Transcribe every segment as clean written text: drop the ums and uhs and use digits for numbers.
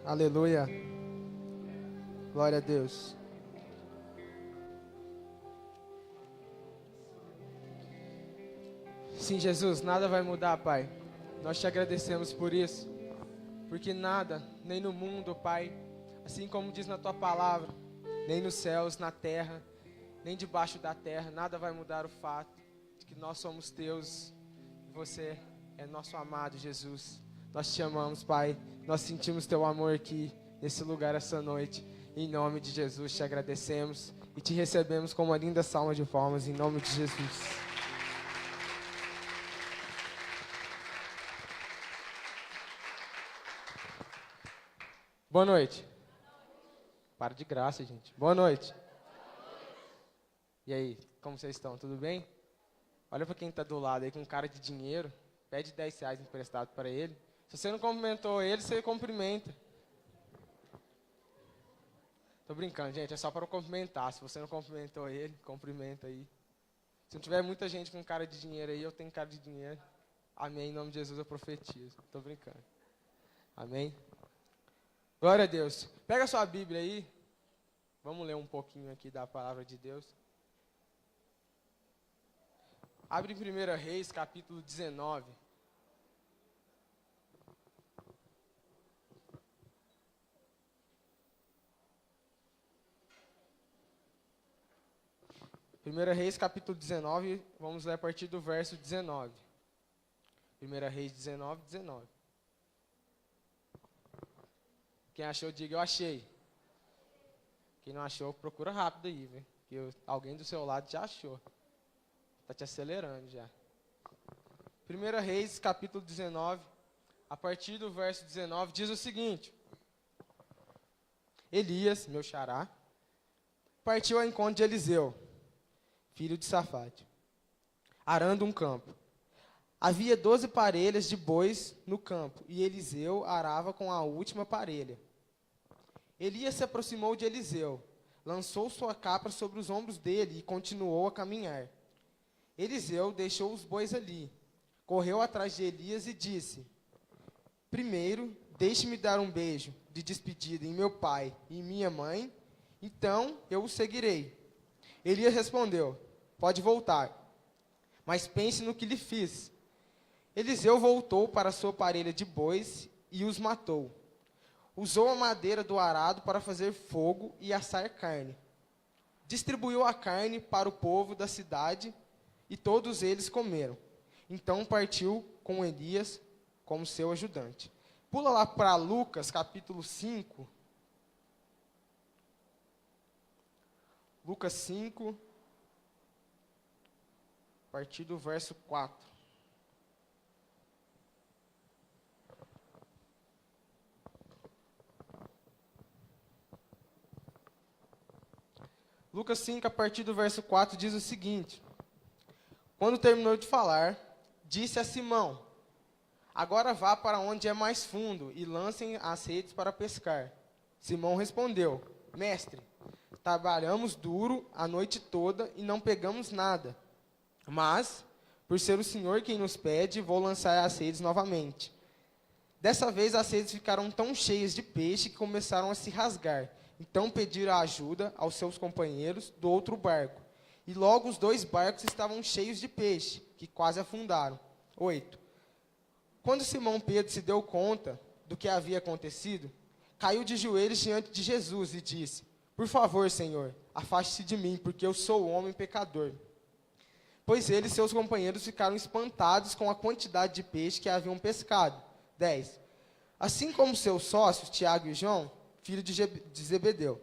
Aleluia. Glória a Deus. Sim, Jesus, nada vai mudar, Pai. Nós te agradecemos por isso. Porque nada, nem no mundo, Pai, assim como diz na tua palavra, nem nos céus, na terra, nem debaixo da terra, nada vai mudar o fato de que nós somos teus e você é nosso amado, Jesus. Nós te amamos, Pai. Nós sentimos teu amor aqui, nesse lugar, essa noite. Em nome de Jesus, te agradecemos e te recebemos com uma linda salva de palmas, em nome de Jesus. Boa noite. Para de graça, gente. Boa noite. E aí, como vocês estão? Tudo bem? Olha para quem está do lado aí com cara de dinheiro. Pede R$ 10 emprestado para ele. Se você não cumprimentou ele, você cumprimenta. Tô brincando, gente. É só para cumprimentar. Se você não cumprimentou ele, cumprimenta aí. Se não tiver muita gente com cara de dinheiro aí, eu tenho cara de dinheiro. Amém. Em nome de Jesus eu profetizo. Tô brincando. Amém. Glória a Deus. Pega a sua Bíblia aí. Vamos ler um pouquinho aqui da palavra de Deus. Abre em 1 Reis, capítulo 19. Primeira Reis, capítulo 19, vamos ler a partir do verso 19. 1 Reis 19, 19. Quem achou, diga eu achei. Quem não achou, procura rápido aí, velho. Que alguém do seu lado já achou. Está te acelerando já. 1 Reis, capítulo 19, a partir do verso 19, diz o seguinte. Elias, meu xará, partiu ao encontro de Eliseu, filho de Safate, arando um campo. Havia 12 parelhas de bois no campo, e Eliseu arava com a última parelha. Elias se aproximou de Eliseu, lançou sua capa sobre os ombros dele e continuou a caminhar. Eliseu deixou os bois ali, correu atrás de Elias e disse: primeiro, deixe-me dar um beijo de despedida em meu pai e em minha mãe, então eu o seguirei. Elias respondeu: pode voltar, mas pense no que lhe fiz. Eliseu voltou para sua parelha de bois e os matou. Usou a madeira do arado para fazer fogo e assar carne. Distribuiu a carne para o povo da cidade e todos eles comeram. Então partiu com Elias como seu ajudante. Pula lá para Lucas, capítulo 5. Lucas 5, a partir do verso 4. Lucas 5, a partir do verso 4, diz o seguinte. Quando terminou de falar, disse a Simão: agora vá para onde é mais fundo e lancem as redes para pescar. Simão respondeu: mestre, trabalhamos duro a noite toda e não pegamos nada. Mas, por ser o Senhor quem nos pede, vou lançar as redes novamente. Dessa vez as redes ficaram tão cheias de peixe que começaram a se rasgar. Então pediram ajuda aos seus companheiros do outro barco. E logo os 2 barcos estavam cheios de peixe, que quase afundaram. 8. Quando Simão Pedro se deu conta do que havia acontecido, caiu de joelhos diante de Jesus e disse: por favor, Senhor, afaste-se de mim, porque eu sou um homem pecador. Pois ele e seus companheiros ficaram espantados com a quantidade de peixe que haviam pescado. 10. Assim como seus sócios, Tiago e João, filho de Zebedeu.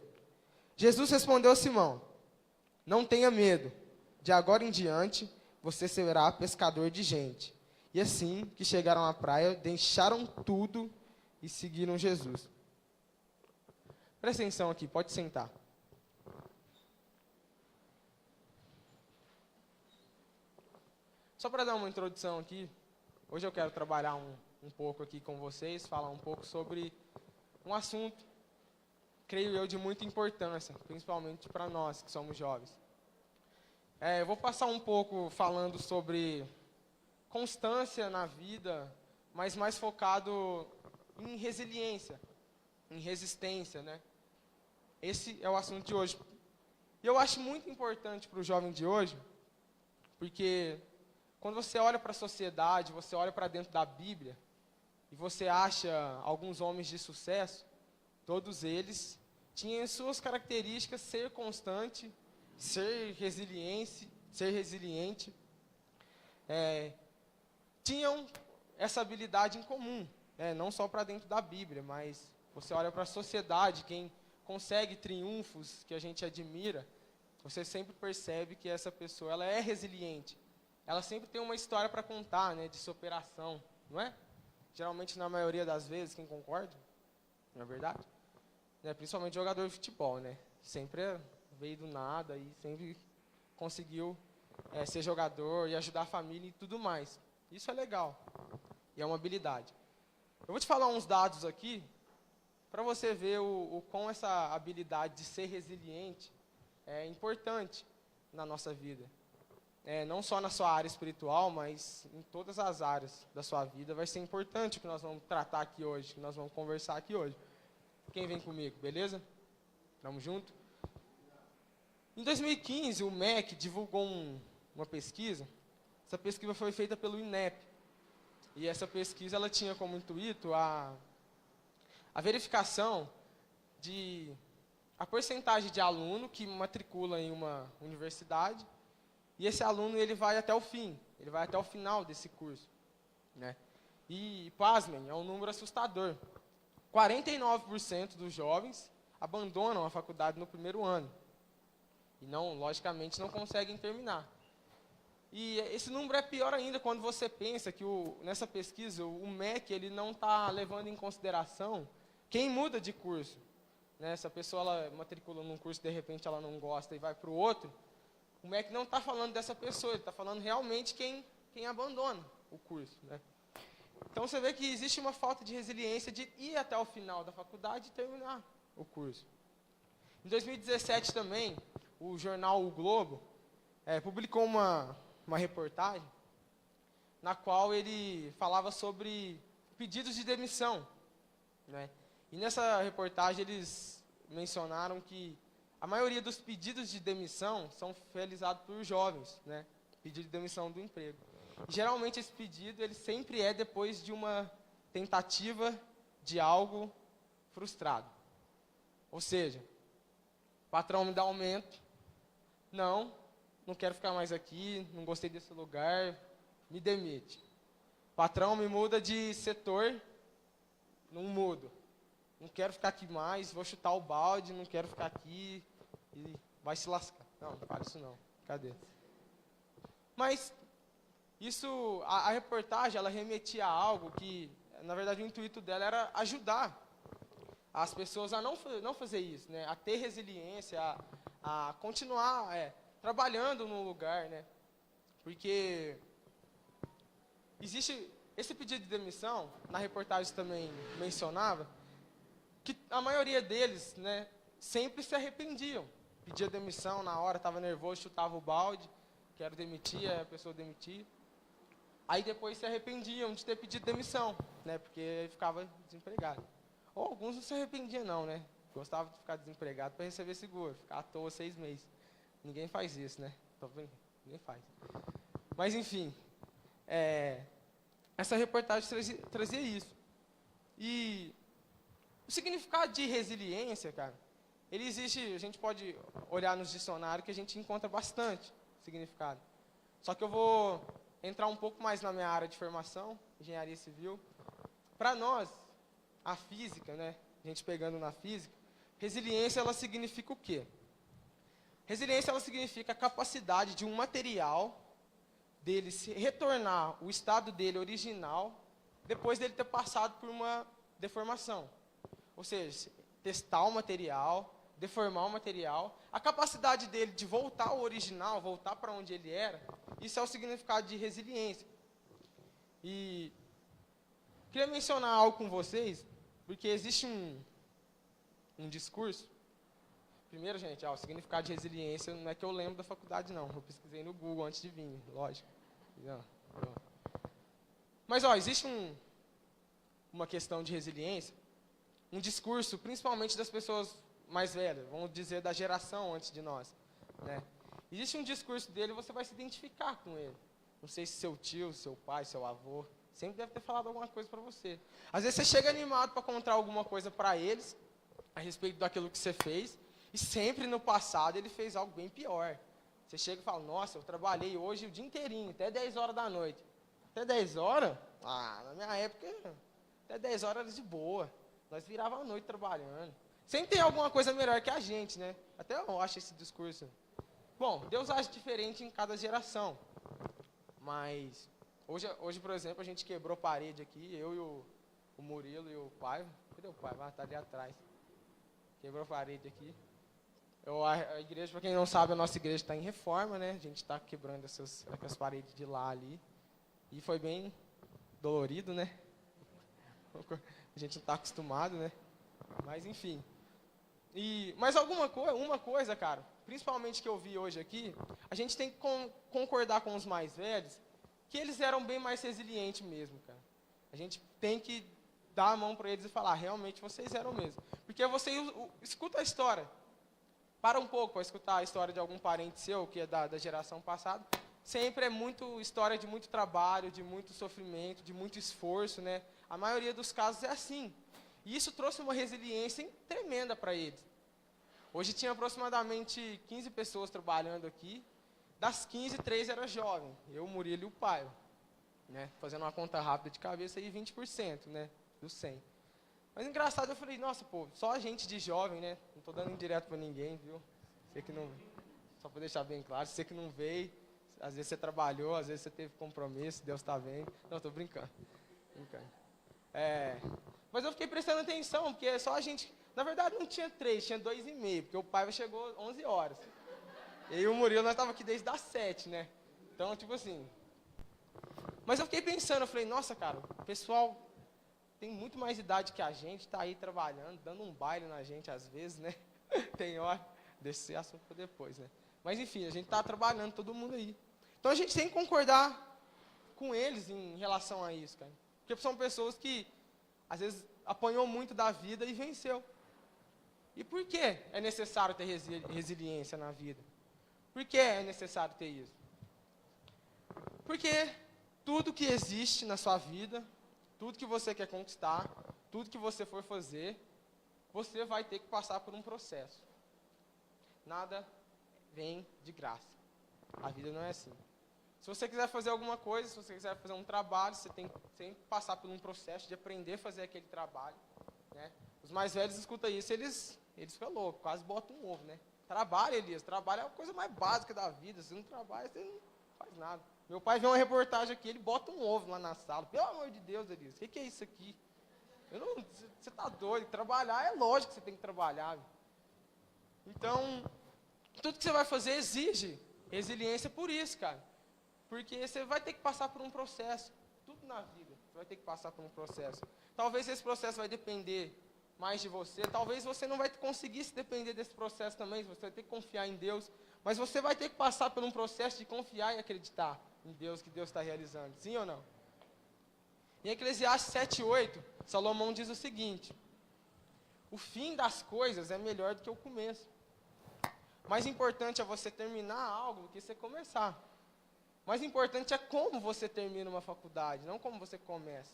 Jesus respondeu a Simão: não tenha medo, de agora em diante você será pescador de gente. E assim que chegaram à praia, deixaram tudo e seguiram Jesus. Presta atenção aqui, pode sentar. Só para dar uma introdução aqui, hoje eu quero trabalhar um pouco aqui com vocês, falar um pouco sobre um assunto, creio eu, de muita importância, principalmente para nós que somos jovens. Eu vou passar um pouco falando sobre constância na vida, mas mais focado em resiliência. em resistência, né? Esse é o assunto de hoje. E eu acho muito importante para o jovem de hoje, porque quando você olha para a sociedade, você olha para dentro da Bíblia, e você acha alguns homens de sucesso, todos eles tinham suas características ser constante, ser resiliente, tinham essa habilidade em comum, não só para dentro da Bíblia, mas você olha para a sociedade, quem consegue triunfos que a gente admira, você sempre percebe que essa pessoa ela é resiliente. Ela sempre tem uma história para contar, né, de superação, não é? Geralmente, na maioria das vezes, quem concorda, não é verdade? Principalmente jogador de futebol, né? Sempre veio do nada e sempre conseguiu ser jogador e ajudar a família e tudo mais. Isso é legal e é uma habilidade. Eu vou te falar uns dados aqui para você ver o quão essa habilidade de ser resiliente é importante na nossa vida. Não só na sua área espiritual, mas em todas as áreas da sua vida vai ser importante o que nós vamos tratar aqui hoje, que nós vamos conversar aqui hoje. Quem vem comigo, beleza? Vamos junto? Em 2015, o MEC divulgou uma pesquisa. Essa pesquisa foi feita pelo INEP. E essa pesquisa ela tinha como intuito a verificação a porcentagem de aluno que matricula em uma universidade. E esse aluno ele vai até o fim, ele vai até o final desse curso, né? E pasmem, é um número assustador. 49% dos jovens abandonam a faculdade no primeiro ano. E logicamente não conseguem terminar. E esse número é pior ainda quando você pensa que nessa pesquisa o MEC ele não está levando em consideração quem muda de curso, né? Se a pessoa ela matricula num curso de repente ela não gosta e vai para o outro, o MEC não está falando dessa pessoa, ele está falando realmente quem abandona o curso, né? Então você vê que existe uma falta de resiliência de ir até o final da faculdade e terminar o curso. Em 2017 também, o jornal O Globo publicou uma reportagem na qual ele falava sobre pedidos de demissão, né? E nessa reportagem eles mencionaram que a maioria dos pedidos de demissão são realizados por jovens, né? Pedido de demissão do emprego. E, geralmente esse pedido ele sempre é depois de uma tentativa de algo frustrado. Ou seja, o patrão me dá aumento, não quero ficar mais aqui, não gostei desse lugar, me demite. O patrão me muda de setor, não mudo. Não quero ficar aqui mais, vou chutar o balde, não quero ficar aqui e vai se lascar. Não fala isso não, cadê? Mas isso, a reportagem, ela remetia a algo que, na verdade, o intuito dela era ajudar as pessoas a não fazer isso, né? A ter resiliência, a continuar trabalhando no lugar, né? Porque existe esse pedido de demissão, na reportagem também mencionava, que a maioria deles, né, sempre se arrependiam. Pedia demissão na hora, estava nervoso, chutava o balde, quero demitir, a pessoa demitia. Aí depois se arrependiam de ter pedido demissão, né, porque ficava desempregado. Ou alguns não se arrependiam não, né, gostavam de ficar desempregado para receber seguro, ficar à toa 6 meses. Ninguém faz isso, né, ninguém faz. Mas enfim, essa reportagem trazia isso. E o significado de resiliência, cara, ele existe, a gente pode olhar nos dicionários que a gente encontra bastante significado. Só que eu vou entrar um pouco mais na minha área de formação, engenharia civil. Para nós, a física, né, a gente pegando na física, resiliência ela significa o quê? Resiliência ela significa a capacidade de um material dele se retornar o estado dele original depois dele ter passado por uma deformação. Ou seja, testar o material, deformar o material, a capacidade dele de voltar ao original, voltar para onde ele era, isso é o significado de resiliência. E queria mencionar algo com vocês, porque existe um discurso. Primeiro, gente, o significado de resiliência não é que eu lembro da faculdade, não. Eu pesquisei no Google antes de vir, lógico. Não. Mas, existe uma questão de resiliência um discurso, principalmente das pessoas mais velhas, vamos dizer, da geração antes de nós, né? Existe um discurso dele, você vai se identificar com ele. Não sei se seu tio, seu pai, seu avô, sempre deve ter falado alguma coisa para você. Às vezes você chega animado para contar alguma coisa para eles, a respeito daquilo que você fez, e sempre no passado ele fez algo bem pior. Você chega e fala, nossa, eu trabalhei hoje o dia inteirinho, até 10 horas da noite. Até 10 horas? Ah, na minha época, até 10 horas era de boa. Nós virava a noite trabalhando. Sempre tem alguma coisa melhor que a gente, né? Até eu acho esse discurso. Bom, Deus age diferente em cada geração. Mas, hoje, por exemplo, a gente quebrou parede aqui, eu e o Murilo e o Paiva. Cadê o Paiva? Está ali atrás. Quebrou parede aqui. A igreja, para quem não sabe, a nossa igreja está em reforma, né? A gente está quebrando essas paredes de lá ali. E foi bem dolorido, né? A gente não está acostumado, né? Mas, enfim. Mas uma coisa, cara, principalmente que eu vi hoje aqui, a gente tem que concordar com os mais velhos, que eles eram bem mais resilientes mesmo, cara. A gente tem que dar a mão para eles e falar, realmente vocês eram mesmo. Porque você escuta a história. Para um pouco para escutar a história de algum parente seu, que é da geração passada. Sempre é muito história de muito trabalho, de muito sofrimento, de muito esforço, né? A maioria dos casos é assim. E isso trouxe uma resiliência tremenda para eles. Hoje tinha aproximadamente 15 pessoas trabalhando aqui. Das 15, 3 eram jovens. Eu, o Murilo e o Paio. Né? Fazendo uma conta rápida de cabeça aí, 20%, né? Dos 100. Mas engraçado, eu falei, nossa, pô, só gente de jovem, né? Não estou dando indireto para ninguém, viu? Você que não... Só para deixar bem claro, você que não veio, às vezes você trabalhou, às vezes você teve compromisso, Deus está vendo. Não, estou brincando. Mas eu fiquei prestando atenção, porque só a gente... Na verdade, não tinha 3, tinha 2,5, porque o Paiva chegou 11 horas. E o Murilo, nós estávamos aqui desde as 7, né? Então, tipo assim... Mas eu fiquei pensando, eu falei, nossa, cara, o pessoal tem muito mais idade que a gente, está aí trabalhando, dando um baile na gente às vezes, né? Tem hora, deixa esse assunto para depois, né? Mas enfim, a gente está trabalhando, todo mundo aí. Então a gente tem que concordar com eles em relação a isso, cara. Porque são pessoas que, às vezes, apanhou muito da vida e venceu. E por que é necessário ter resiliência na vida? Por que é necessário ter isso? Porque tudo que existe na sua vida, tudo que você quer conquistar, tudo que você for fazer, você vai ter que passar por um processo. Nada vem de graça. A vida não é assim. Se você quiser fazer alguma coisa, se você quiser fazer um trabalho, você tem que passar por um processo de aprender a fazer aquele trabalho. Né? Os mais velhos escutam isso, eles ficam loucos, quase botam um ovo, né? Trabalho, Elias, trabalho é a coisa mais básica da vida. Se não trabalha, você não faz nada. Meu pai vê uma reportagem aqui, ele bota um ovo lá na sala. Pelo amor de Deus, Elias, o que é isso aqui? Você está doido, trabalhar, é lógico que você tem que trabalhar. Viu? Então, tudo que você vai fazer exige resiliência por isso, cara. Porque você vai ter que passar por um processo. Tudo na vida, você vai ter que passar por um processo. Talvez esse processo vai depender mais de você. Talvez você não vai conseguir se depender desse processo também. Você vai ter que confiar em Deus. Mas você vai ter que passar por um processo de confiar e acreditar em Deus, que Deus está realizando. Sim ou não? Em Eclesiastes 7:8, Salomão diz o seguinte: o fim das coisas é melhor do que o começo. Mais importante é você terminar algo do que você começar. Mais importante é como você termina uma faculdade, não como você começa.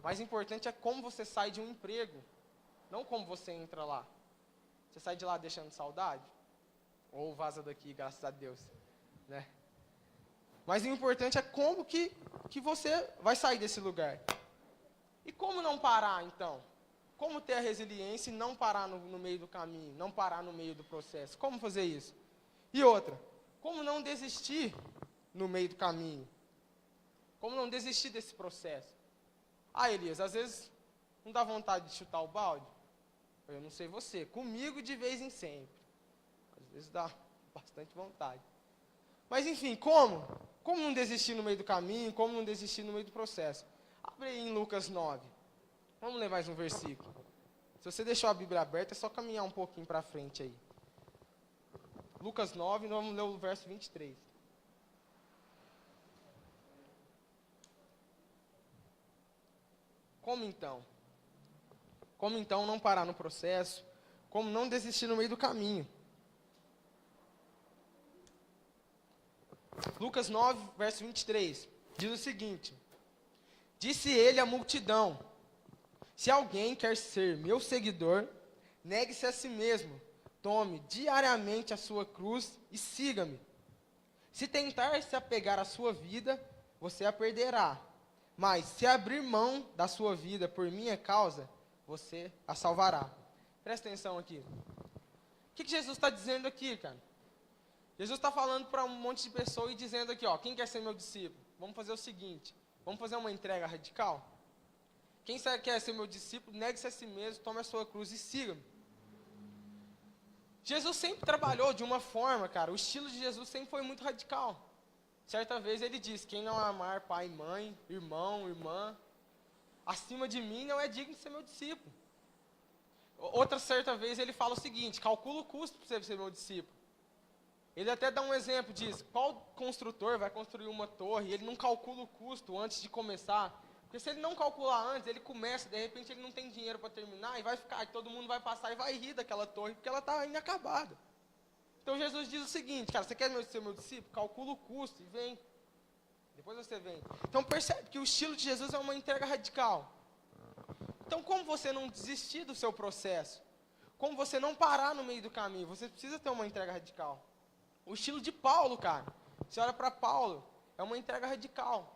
Mais importante é como você sai de um emprego, não como você entra lá. Você sai de lá deixando saudade? Ou vaza daqui, graças a Deus. Né? Mas o importante é como que você vai sair desse lugar. E como não parar, então? Como ter a resiliência e não parar no meio do caminho, não parar no meio do processo? Como fazer isso? E outra, como não desistir no meio do caminho? Como não desistir desse processo? Ah, Elias, às vezes não dá vontade de chutar o balde? Eu não sei você, comigo de vez em sempre. Às vezes dá bastante vontade. Mas enfim, como? Como não desistir no meio do caminho? Como não desistir no meio do processo? Abre aí em Lucas 9. Vamos ler mais um versículo. Se você deixou a Bíblia aberta, é só caminhar um pouquinho para frente aí. Lucas 9, nós vamos ler o verso 23. Como então? Como então não parar no processo? Como não desistir no meio do caminho? Lucas 9, verso 23, diz o seguinte: disse ele à multidão: se alguém quer ser meu seguidor, negue-se a si mesmo, tome diariamente a sua cruz e siga-me. Se tentar se apegar à sua vida, você a perderá. Mas se abrir mão da sua vida por minha causa, você a salvará. Presta atenção aqui. O que Jesus está dizendo aqui, cara? Jesus está falando para um monte de pessoas e dizendo aqui, ó, quem quer ser meu discípulo? Vamos fazer o seguinte, vamos fazer uma entrega radical? Quem quer ser meu discípulo, negue-se a si mesmo, tome a sua cruz e siga-me. Jesus sempre trabalhou de uma forma, cara, o estilo de Jesus sempre foi muito radical. Certa vez ele disse, quem não amar pai e mãe, irmão, irmã, acima de mim não é digno de ser meu discípulo. Outra certa vez ele fala o seguinte, calcula o custo para você ser meu discípulo. Ele até dá um exemplo, diz, qual construtor vai construir uma torre, ele não calcula o custo antes de começar, porque se ele não calcular antes, ele começa, de repente ele não tem dinheiro para terminar, e vai ficar, todo mundo vai passar e vai rir daquela torre, porque ela está inacabada. Então Jesus diz o seguinte, cara, você quer ser meu discípulo? Calcula o custo e vem. Depois você vem. Então percebe que o estilo de Jesus é uma entrega radical. Então como você não desistir do seu processo? Como você não parar no meio do caminho? Você precisa ter uma entrega radical. O estilo de Paulo, cara, você olha para Paulo, é uma entrega radical.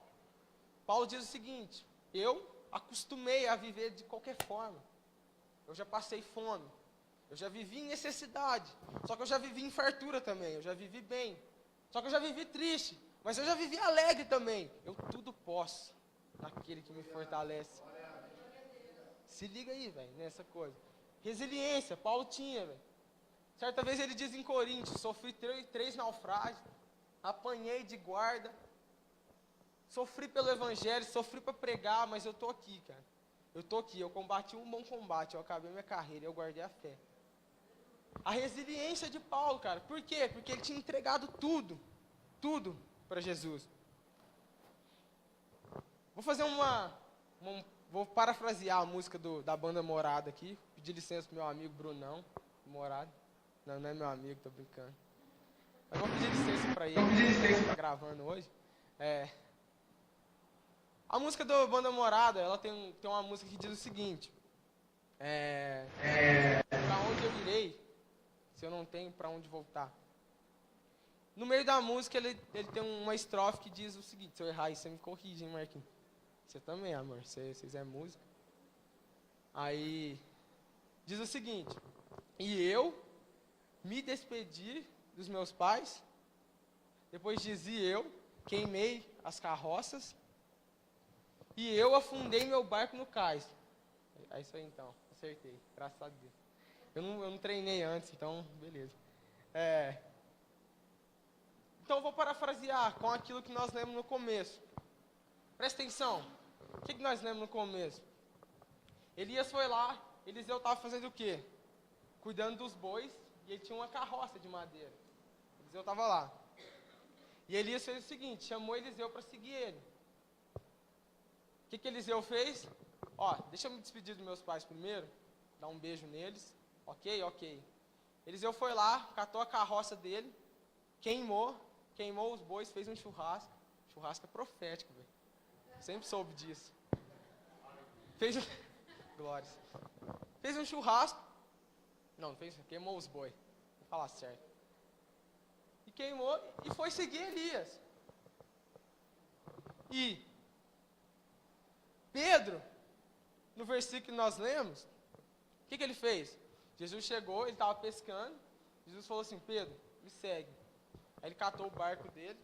Paulo diz o seguinte, eu acostumei a viver de qualquer forma. Eu já passei fome, eu já vivi em necessidade, só que eu já vivi em fartura também, eu já vivi bem. Só que eu já vivi triste, mas eu já vivi alegre também. Eu tudo posso, naquele que me fortalece. Se liga aí, velho, nessa coisa. Resiliência, Paulo tinha, velho. Certa vez ele diz em Coríntios, sofri três naufrágios, apanhei de guarda, sofri pelo evangelho, sofri para pregar, mas eu estou aqui, cara. Eu estou aqui, eu combati um bom combate, eu acabei minha carreira, eu guardei a fé. A resiliência de Paulo, cara, por quê? Porque ele tinha entregado tudo para Jesus. Vou fazer vou parafrasear a música da banda Morada aqui, pedir licença pro meu amigo Brunão, Morada. Não é meu amigo, tô brincando. Mas vou pedir licença para ele, que tá gravando hoje. A música da banda Morada, ela tem uma música que diz o seguinte. Para onde eu irei, se eu não tenho para onde voltar? No meio da música, ele tem uma estrofe que diz o seguinte, se eu errar isso, você me corrige, hein, Marquinhos? Você também, amor, vocês é música. Aí, diz o seguinte, e eu me despedi dos meus pais, depois dizia eu, queimei as carroças, e eu afundei meu barco no cais. É isso aí então, acertei, graças a Deus. Eu não treinei antes, então, beleza. Então eu vou parafrasear com aquilo que nós lemos no começo. Presta atenção, o que nós lemos no começo? Elias foi lá, Eliseu estava fazendo o quê? Cuidando dos bois, e ele tinha uma carroça de madeira. Eliseu estava lá. E Elias fez o seguinte, chamou Eliseu para seguir ele. O que Eliseu fez? Ó, deixa eu me despedir dos meus pais primeiro, dar um beijo neles. Ok. Eliseu foi lá, catou a carroça dele, queimou os bois, fez um churrasco. Churrasco é profético, velho. Sempre soube disso. Glórias. Fez um churrasco. Não fez, queimou os bois. Vou falar certo. E queimou e foi seguir Elias. E Pedro, no versículo que nós lemos, o que ele fez? Jesus chegou, ele estava pescando. Jesus falou assim, Pedro, me segue. Aí ele catou o barco dele,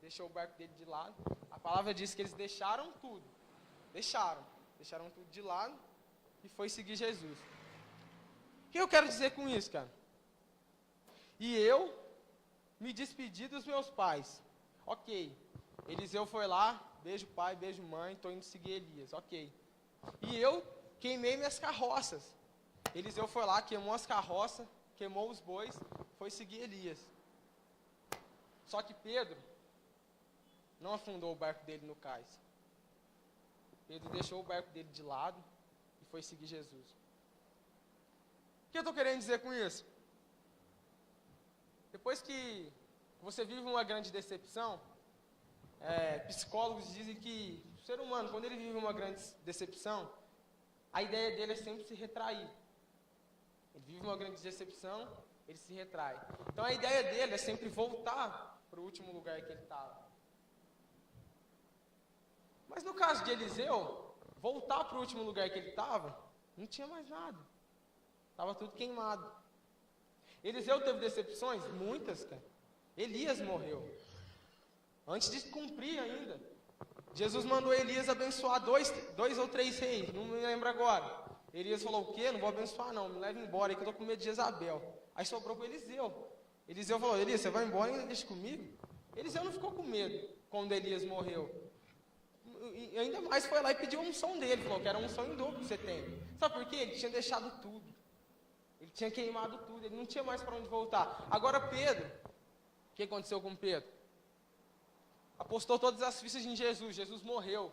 deixou o barco dele de lado. A palavra diz que eles deixaram tudo. Deixaram tudo de lado e foi seguir Jesus. O que eu quero dizer com isso, cara? E eu me despedi dos meus pais. Ok. Eliseu foi lá, beijo pai, beijo mãe, estou indo seguir Elias. Ok. E eu queimei minhas carroças. Eliseu foi lá, queimou as carroças, queimou os bois, foi seguir Elias. Só que Pedro não afundou o barco dele no cais. Pedro deixou o barco dele de lado e foi seguir Jesus. O que eu estou querendo dizer com isso? Depois que você vive uma grande decepção, psicólogos dizem que o ser humano, quando ele vive uma grande decepção, a ideia dele é sempre se retrair. Ele vive uma grande decepção, ele se retrai. Então a ideia dele é sempre voltar para o último lugar que ele estava. Mas no caso de Eliseu, voltar para o último lugar que ele estava, não tinha mais nada. Estava tudo queimado. Eliseu teve decepções? Muitas, cara. Elias morreu. Antes de cumprir ainda. Jesus mandou Elias abençoar dois ou três reis, não me lembro agora. Elias falou, o quê? Não vou abençoar não, me leva embora aí que eu estou com medo de Jezabel. Aí sobrou para Eliseu. Eliseu falou, Elias, você vai embora e ainda deixa comigo? Eliseu não ficou com medo quando Elias morreu. E ainda mais foi lá e pediu a unção dele, falou que era a unção em dobro que você tem. Sabe por quê? Ele tinha deixado tudo. Ele tinha queimado tudo, ele não tinha mais para onde voltar. Agora Pedro, o que aconteceu com Pedro? Apostou todas as fichas em Jesus, Jesus morreu.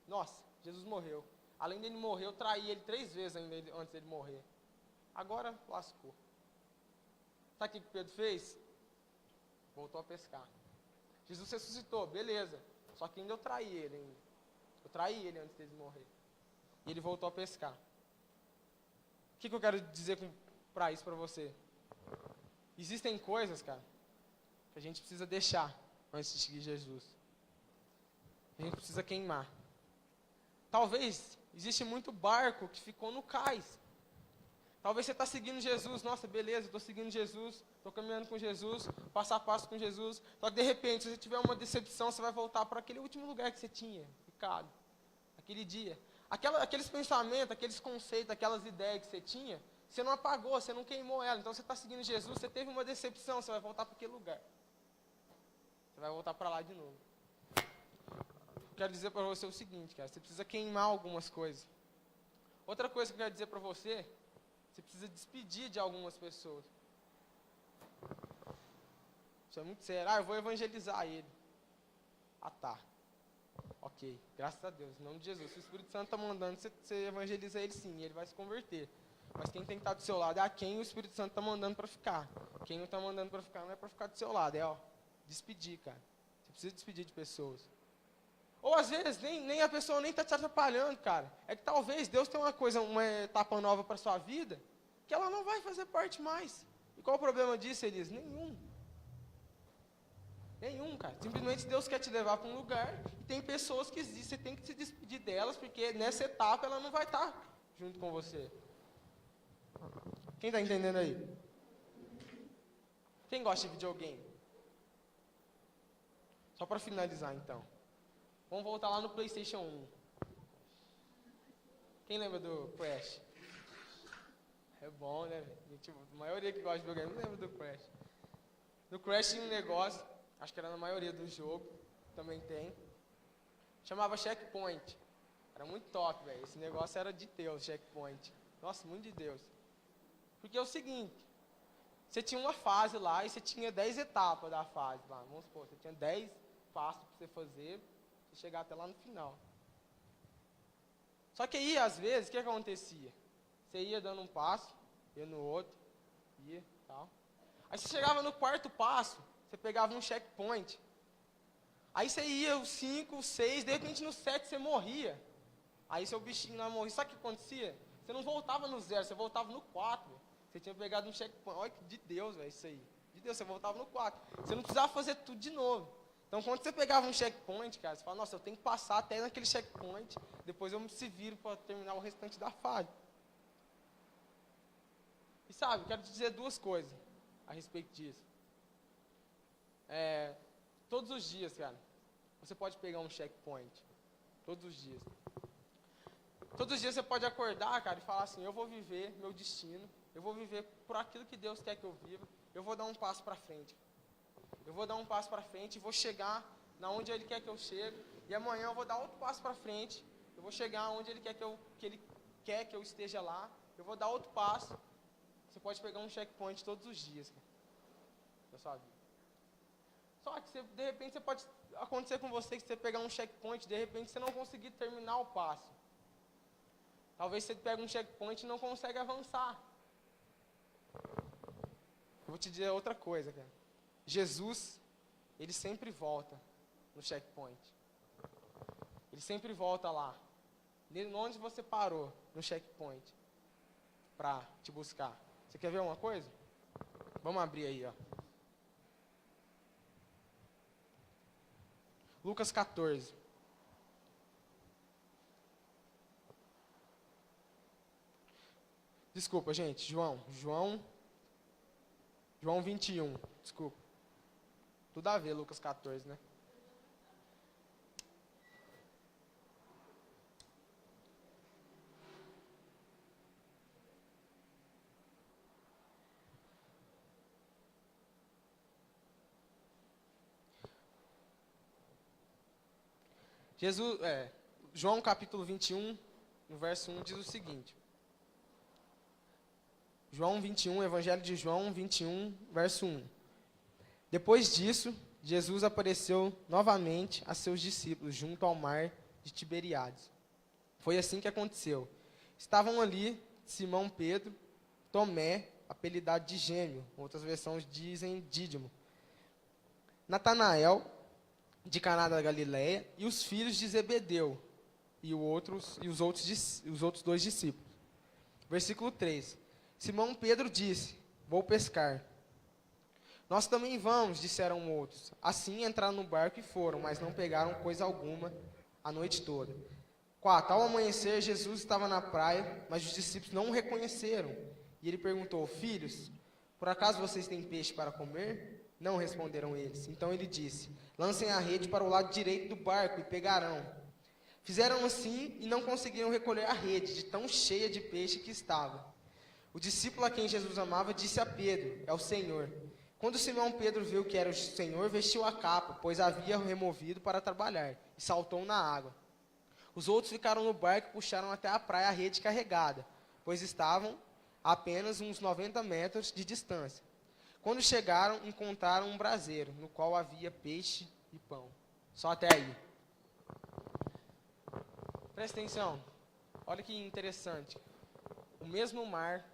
Nossa, Jesus morreu. Além dele morrer, eu traí ele 3 vezes ainda antes dele morrer. Agora lascou. Sabe o que Pedro fez? Voltou a pescar. Jesus ressuscitou, beleza. Só que ainda eu traí ele ainda. Eu traí ele antes dele morrer. E ele voltou a pescar. O que eu quero dizer para isso para você? Existem coisas, cara, que a gente precisa deixar antes de seguir Jesus. A gente precisa queimar. Talvez, existe muito barco que ficou no cais. Talvez você está seguindo Jesus, nossa, beleza, estou seguindo Jesus, estou caminhando com Jesus, passo a passo com Jesus. Só que de repente, se você tiver uma decepção, você vai voltar para aquele último lugar que você tinha ficado. Aquele dia. Aqueles pensamentos, aqueles conceitos, aquelas ideias que você tinha, você não apagou, você não queimou ela. Então você está seguindo Jesus, você teve uma decepção, você vai voltar para aquele lugar. Você vai voltar para lá de novo. Quero dizer para você o seguinte, cara, você precisa queimar algumas coisas. Outra coisa que eu quero dizer para você, você precisa despedir de algumas pessoas. Isso é muito sério. Eu vou evangelizar ele. Ah, tá. Ok, graças a Deus, em nome de Jesus. Se o Espírito Santo está mandando, você evangeliza ele sim, ele vai se converter. Mas quem tem que estar do seu lado é a quem o Espírito Santo está mandando para ficar. Quem não está mandando para ficar não é para ficar do seu lado, despedir, cara. Você precisa despedir de pessoas. Ou às vezes nem a pessoa nem está te atrapalhando, cara. É que talvez Deus tenha uma etapa nova para a sua vida, que ela não vai fazer parte mais. E qual o problema disso, Elias? Nenhum, cara. Simplesmente Deus quer te levar para um lugar e tem pessoas que você tem que se despedir delas, porque nessa etapa ela não vai estar junto com você. Quem está entendendo aí? Quem gosta de videogame? Só para finalizar, então. Vamos voltar lá no PlayStation 1. Quem lembra do Crash? É bom, né, velho? Tipo, a maioria que gosta de videogame lembra do Crash. No Crash tinha um negócio, acho que era na maioria do jogo, também tem. Chamava Checkpoint. Era muito top, velho. Esse negócio era de Deus, Checkpoint. Nossa, muito de Deus. Porque é o seguinte, você tinha uma fase lá e você tinha 10 etapas da fase lá. Vamos supor, você tinha 10 passos para você fazer e chegar até lá no final. Só que aí, às vezes, o que acontecia? Você ia dando um passo, ia no outro, ia tal. Aí você chegava no 4º passo, você pegava um checkpoint. Aí você ia o 5, o 6, de repente no 7 você morria. Aí seu bichinho lá morria. Sabe o que acontecia? Você não voltava no 0, você voltava no 4. Você tinha pegado um checkpoint. Olha que de Deus, velho, isso aí. De Deus, você voltava no 4. Você não precisava fazer tudo de novo. Então, quando você pegava um checkpoint, cara, você fala, nossa, eu tenho que passar até naquele checkpoint, depois eu me se viro para terminar o restante da fase. E sabe, quero te dizer 2 coisas a respeito disso. Todos os dias, cara, você pode pegar um checkpoint. Todos os dias. Todos os dias você pode acordar, cara, e falar assim, eu vou viver meu destino, eu vou viver por aquilo que Deus quer que eu viva, eu vou dar um passo para frente. Eu vou dar um passo para frente e vou chegar na onde Ele quer que eu chegue, e amanhã eu vou dar outro passo para frente, eu vou chegar onde Ele quer que eu esteja lá, eu vou dar outro passo. Você pode pegar um checkpoint todos os dias, cara, da sua vida. Só que de repente pode acontecer com você que você pegar um checkpoint, de repente você não conseguir terminar o passo. Talvez você pegue um checkpoint e não consegue avançar. vou te dizer outra coisa, cara. Jesus, ele sempre volta no checkpoint. Ele sempre volta lá. Onde você parou no checkpoint para te buscar. Você quer ver uma coisa? Vamos abrir aí, ó. Lucas 14. Desculpa, gente. João 21. Desculpa. Tudo a ver, Lucas 14, né? João capítulo 21, no verso 1, diz o seguinte. João 21, Evangelho de João 21, verso 1. Depois disso, Jesus apareceu novamente a seus discípulos junto ao mar de Tiberíades. Foi assim que aconteceu. Estavam ali Simão Pedro, Tomé, apelidado de Gêmeo, outras versões dizem Dídimo, Natanael, de Caná da Galileia, e os filhos de Zebedeu, e os outros dois discípulos. Versículo 3. Simão Pedro disse, vou pescar. Nós também vamos, disseram outros. Assim entraram no barco e foram, mas não pegaram coisa alguma a noite toda. 4. Ao amanhecer, Jesus estava na praia, mas os discípulos não o reconheceram. E ele perguntou, filhos, por acaso vocês têm peixe para comer? Não, responderam eles. Então ele disse, lancem a rede para o lado direito do barco e pegarão. Fizeram assim e não conseguiram recolher a rede, de tão cheia de peixe que estava. O discípulo a quem Jesus amava disse a Pedro, é o Senhor. Quando Simão Pedro viu que era o Senhor, vestiu a capa, pois havia removido para trabalhar, e saltou na água. Os outros ficaram no barco e puxaram até a praia a rede carregada, pois estavam a apenas uns 90 metros de distância. Quando chegaram, encontraram um braseiro, no qual havia peixe e pão. Só até aí. Presta atenção. Olha que interessante. O mesmo mar,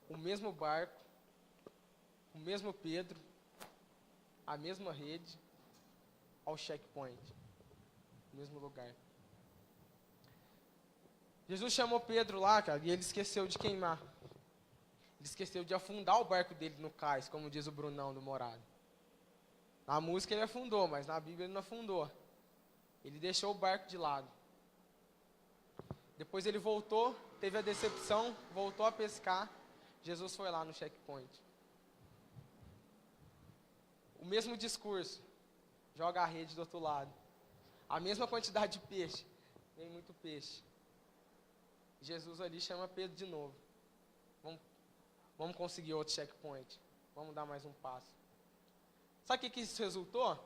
o mesmo barco, o mesmo Pedro, a mesma rede, ao checkpoint, no mesmo lugar. Jesus chamou Pedro lá, cara, e ele esqueceu de queimar. Ele esqueceu de afundar o barco dele no cais, como diz o Brunão do Morado. Na música ele afundou, mas na Bíblia ele não afundou. Ele deixou o barco de lado. Depois ele voltou, teve a decepção, voltou a pescar. Jesus foi lá no checkpoint. O mesmo discurso, joga a rede do outro lado. A mesma quantidade de peixe, vem muito peixe. Jesus ali chama Pedro de novo. Vamos conseguir outro checkpoint. Vamos dar mais um passo. Sabe o que isso resultou?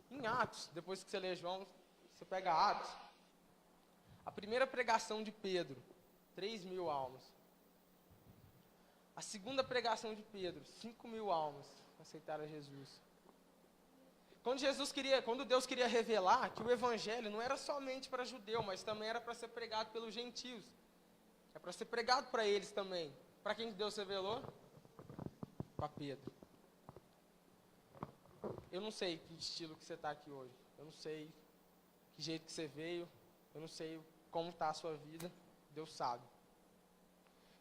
Em Atos, depois que você lê João, você pega Atos. A primeira pregação de Pedro, 3.000 almas. A segunda pregação de Pedro, 5.000 almas aceitaram a Jesus. Quando Deus queria revelar que o evangelho não era somente para judeu, mas também era para ser pregado pelos gentios. É para ser pregado para eles também. Para quem Deus revelou? Para Pedro. Eu não sei que estilo que você está aqui hoje. Eu não sei que jeito que você veio. Eu não sei como está a sua vida. Deus sabe.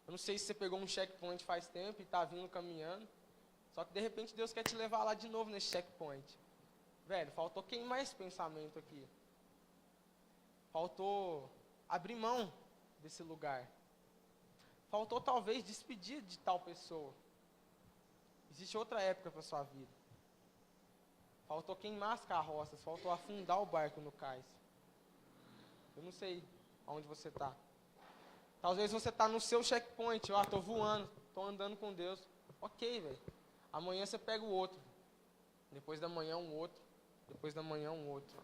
Eu não sei se você pegou um checkpoint faz tempo e está vindo caminhando. Só que de repente Deus quer te levar lá de novo nesse checkpoint. Velho, faltou queimar esse pensamento aqui. Faltou abrir mão desse lugar. Faltou talvez despedir de tal pessoa. Existe outra época para sua vida. Faltou queimar as carroças, faltou afundar o barco no cais. Eu não sei aonde você está. Talvez você está no seu checkpoint. Estou voando, estou andando com Deus. Ok, velho. Amanhã você pega o outro. Depois da manhã um outro. Depois da manhã um outro.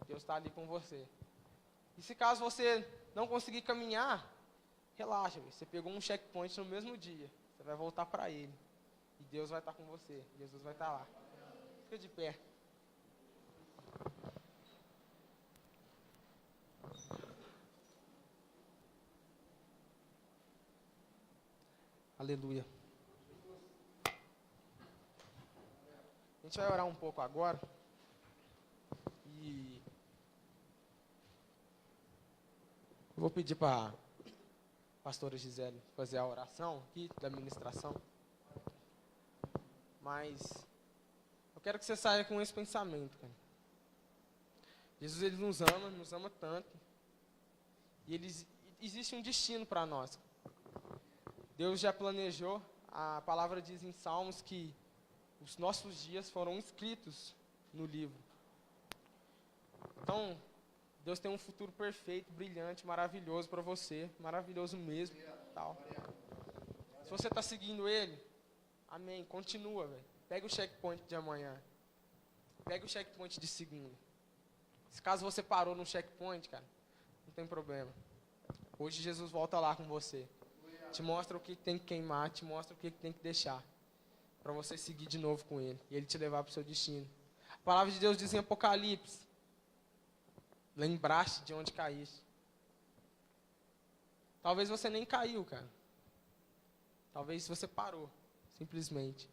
Deus está ali com você. E se caso você não conseguir caminhar, relaxa, véio. Você pegou um checkpoint no mesmo dia. Você vai voltar para ele. E Deus vai estar com você. Jesus vai estar lá. Fica de pé. Aleluia. A gente vai orar um pouco agora. E eu vou pedir para a pastora Gisele fazer a oração aqui da ministração. Mas eu quero que você saia com esse pensamento, cara. Jesus, ele nos ama tanto. E existe um destino para nós. Deus já planejou. A palavra diz em Salmos que os nossos dias foram escritos no livro. Então, Deus tem um futuro perfeito, brilhante, maravilhoso para você. Maravilhoso mesmo. Tal. Se você está seguindo Ele, amém. Continua, velho. Pega o checkpoint de amanhã. Pega o checkpoint de segunda. Se caso você parou no checkpoint, cara, não tem problema. Hoje Jesus volta lá com você. Te mostra o que tem que queimar, te mostra o que tem que deixar. Para você seguir de novo com Ele. E Ele te levar para o seu destino. A palavra de Deus diz em Apocalipse. Lembraste de onde caíste. Talvez você nem caiu, cara. Talvez você parou, simplesmente.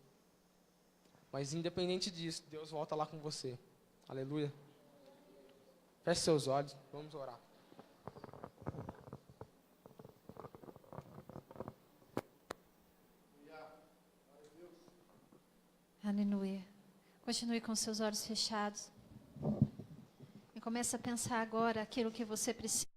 Mas independente disso, Deus volta lá com você. Aleluia. Feche seus olhos, vamos orar. Aleluia. Continue com seus olhos fechados. E comece a pensar agora aquilo que você precisa.